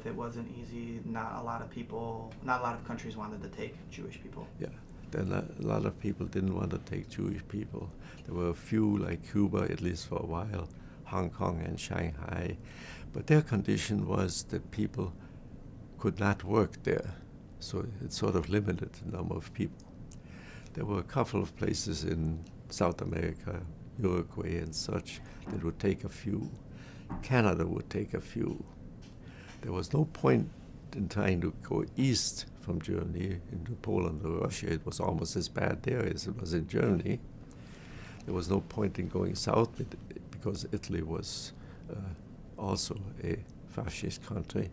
it wasn't easy. Not a lot of countries wanted to take Jewish people. Yeah, then a lot of people didn't want to take Jewish people. There were a few, like Cuba, at least for a while, Hong Kong and Shanghai. But their condition was that people could not work there. So it sort of limited the number of people. There were a couple of places in South America, Uruguay and such, that would take a few. Canada would take a few. There was no point in trying to go east from Germany into Poland or Russia. It was almost as bad there as it was in Germany. There was no point in going south because Italy was also a fascist country.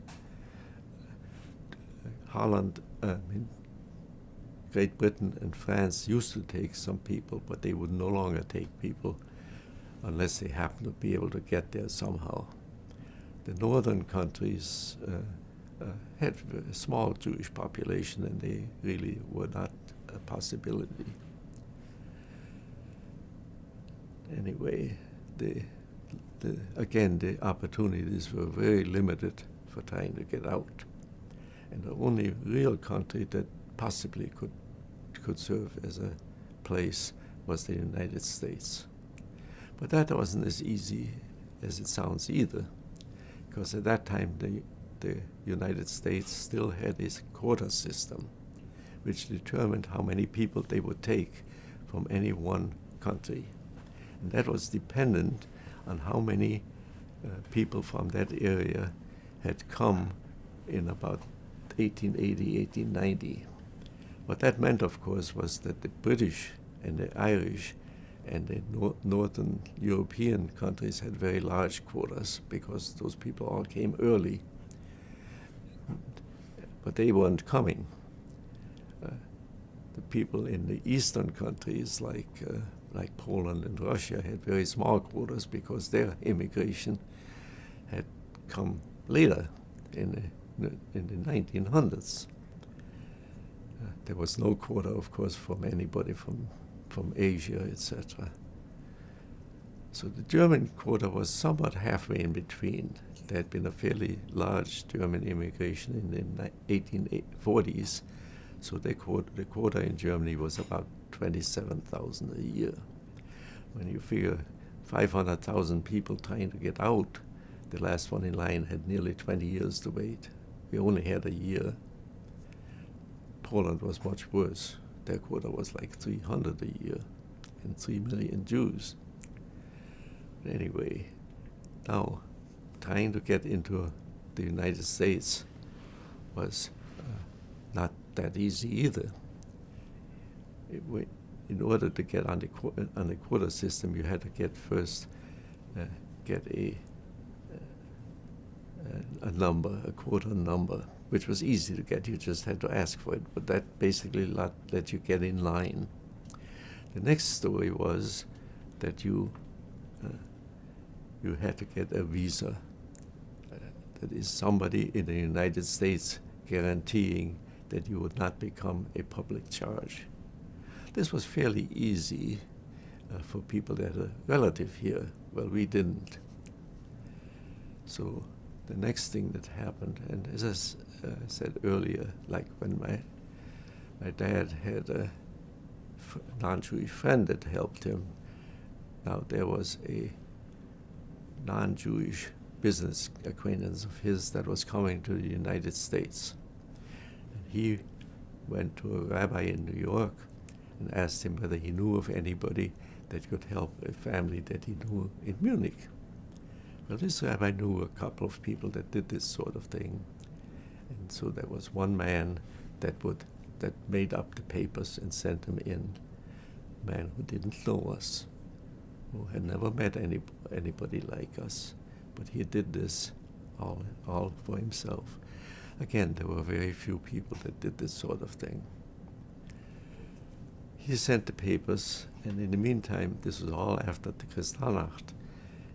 Holland, Great Britain and France used to take some people, but they would no longer take people unless they happened to be able to get there somehow. The northern countries had a small Jewish population, and they really were not a possibility. Anyway, again, the opportunities were very limited for trying to get out. And the only real country that possibly could serve as a place was the United States. But that wasn't as easy as it sounds either, because at that time the United States still had this quota system, which determined how many people they would take from any one country. And that was dependent on how many people from that area had come in about 1880, 1890. What that meant, of course, was that the British and the Irish and the northern European countries had very large quotas because those people all came early. But they weren't coming. The people in the eastern countries, like Poland and Russia, had very small quotas because their immigration had come later in the 1900s. There was no quota, of course, from anybody from Asia, etc. So the German quota was somewhat halfway in between. There had been a fairly large German immigration in the 1840s, so the quota in Germany was about 27,000 a year. When you figure 500,000 people trying to get out, the last one in line had nearly 20 years to wait. We only had a year. Poland was much worse. Their quota was like 300 a year and 3 million Jews. Anyway, now trying to get into the United States was not that easy either. In order to get on the quota system, you had to get first get a number, a quota number, which was easy to get. You just had to ask for it, but that basically let you get in line. The next story was that you had to get a visa. That is, somebody in the United States guaranteeing that you would not become a public charge. This was fairly easy for people that had a relative here. Well, we didn't. So the next thing that happened, and as I said earlier, like when my dad had a non-Jewish friend that helped him, now there was a non-Jewish business acquaintance of his that was coming to the United States. And he went to a rabbi in New York and asked him whether he knew of anybody that could help a family that he knew in Munich. Well, this rabbi knew a couple of people that did this sort of thing. And so there was one man that made up the papers and sent them in, a man who didn't know us, who had never met anybody like us, but he did this all for himself. Again, there were very few people that did this sort of thing. He sent the papers, and in the meantime, this was all after the Kristallnacht.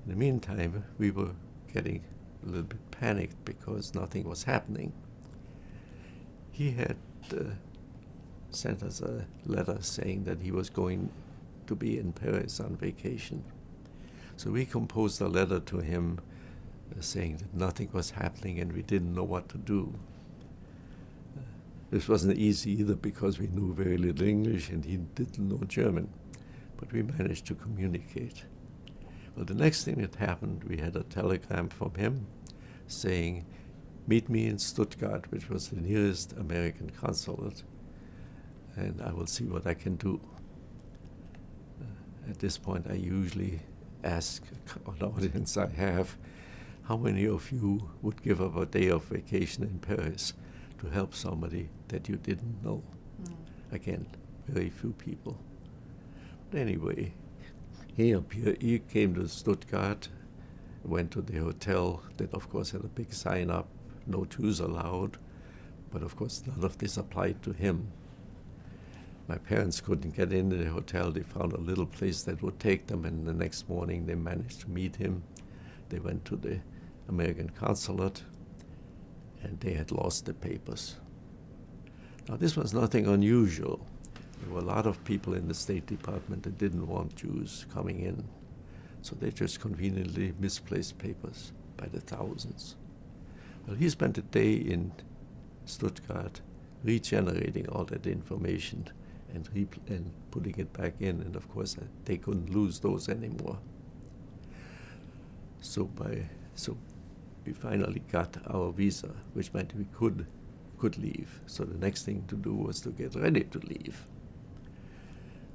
In the meantime, we were getting a little bit panicked because nothing was happening. He had sent us a letter saying that he was going to be in Paris on vacation. So we composed a letter to him saying that nothing was happening and we didn't know what to do. This wasn't easy either because we knew very little English and he didn't know German, but we managed to communicate. Well, the next thing that happened, we had a telegram from him saying, meet me in Stuttgart, which was the nearest American consulate, and I will see what I can do. At this point, I usually ask an audience I have, how many of you would give up a day of vacation in Paris to help somebody that you didn't know? Again, very few people. But anyway, he came to Stuttgart, went to the hotel that of course had a big sign up, no Jews allowed, but of course none of this applied to him. My parents couldn't get into the hotel. They found a little place that would take them, and the next morning they managed to meet him. They went to the American consulate, and they had lost the papers. Now, this was nothing unusual. There were a lot of people in the State Department that didn't want Jews coming in, so they just conveniently misplaced papers by the thousands. Well, he spent a day in Stuttgart regenerating all that information and putting it back in, and of course they couldn't lose those anymore. So we finally got our visa, which meant we could leave. So the next thing to do was to get ready to leave.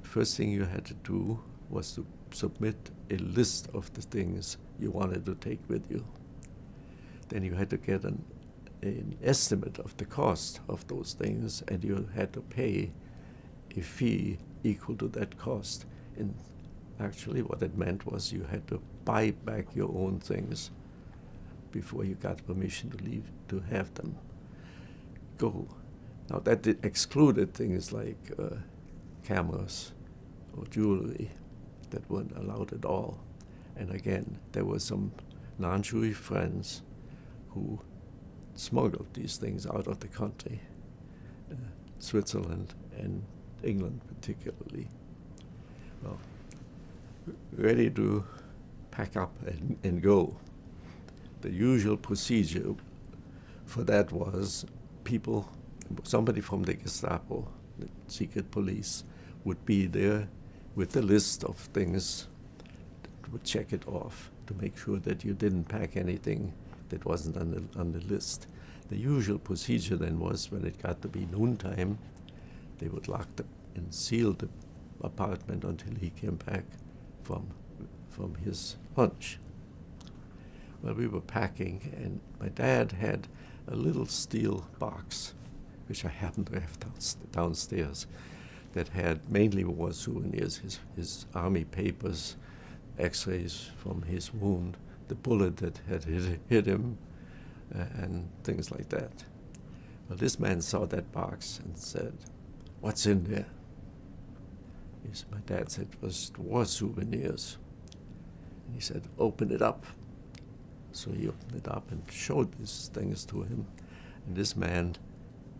First thing you had to do was to submit a list of the things you wanted to take with you. Then you had to get an estimate of the cost of those things, and you had to pay a fee equal to that cost. And actually what it meant was you had to buy back your own things before you got permission to leave, to have them go. Now that excluded things like cameras or jewelry that weren't allowed at all. And again, there were some non-Jewish friends who smuggled these things out of the country, Switzerland and England particularly. Well, ready to pack up and go. The usual procedure for that was somebody from the Gestapo, the secret police, would be there with a list of things, would check it off to make sure that you didn't pack anything that wasn't on the list. The usual procedure then was, when it got to be noontime, they would lock and seal the apartment until he came back from his lunch. Well, we were packing, and my dad had a little steel box, which I happened to have downstairs, that had mainly war souvenirs, his army papers, x-rays from his wound, the bullet that had hit him, and things like that. Well, this man saw that box and said, "What's in there?" My dad said it was war souvenirs. And he said, "Open it up." So he opened it up and showed these things to him. And this man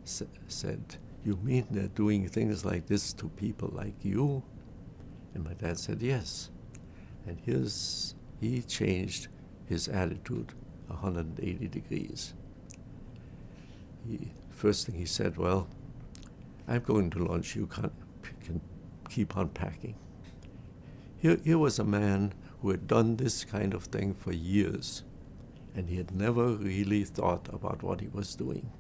said, "You mean they're doing things like this to people like you?" And my dad said, "Yes." And he changed his attitude 180 degrees. First thing he said, "Well, I'm going to lunch. You can keep on packing." Here was a man who had done this kind of thing for years, and he had never really thought about what he was doing.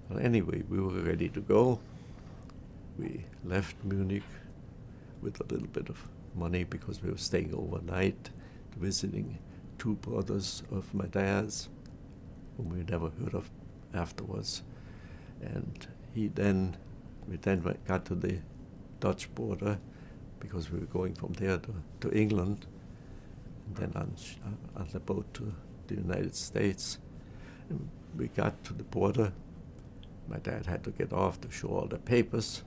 Well, anyway, we were ready to go. We left Munich with a little bit of money because we were staying overnight, visiting two brothers of my dad's, whom we never heard of afterwards. And we then got to the Dutch border because we were going from there to England, and then on the boat to the United States. And we got to the border. My dad had to get off to show all the papers,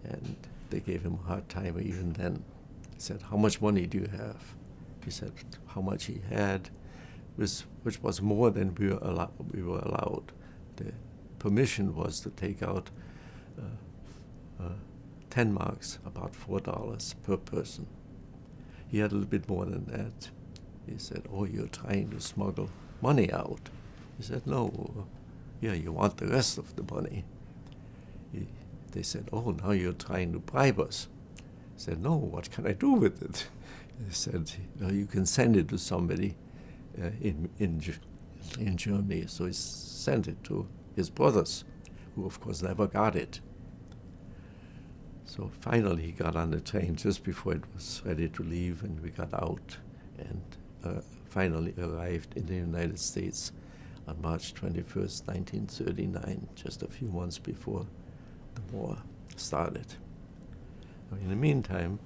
and they gave him a hard time even then. He said, "How much money do you have?" He said how much he had, which was more than we were allowed. The permission was to take out 10 marks, about $4 per person. He had a little bit more than that. He said, "Oh, you're trying to smuggle money out." He said, "No, yeah, you want the rest of the money." They said, "Oh, now you're trying to bribe us." He said, "No, what can I do with it?" He said, "Well, you can send it to somebody in Germany." So he sent it to his brothers, who of course never got it. So finally he got on the train just before it was ready to leave, and we got out and finally arrived in the United States on March 21st, 1939, just a few months before the war started. In the meantime,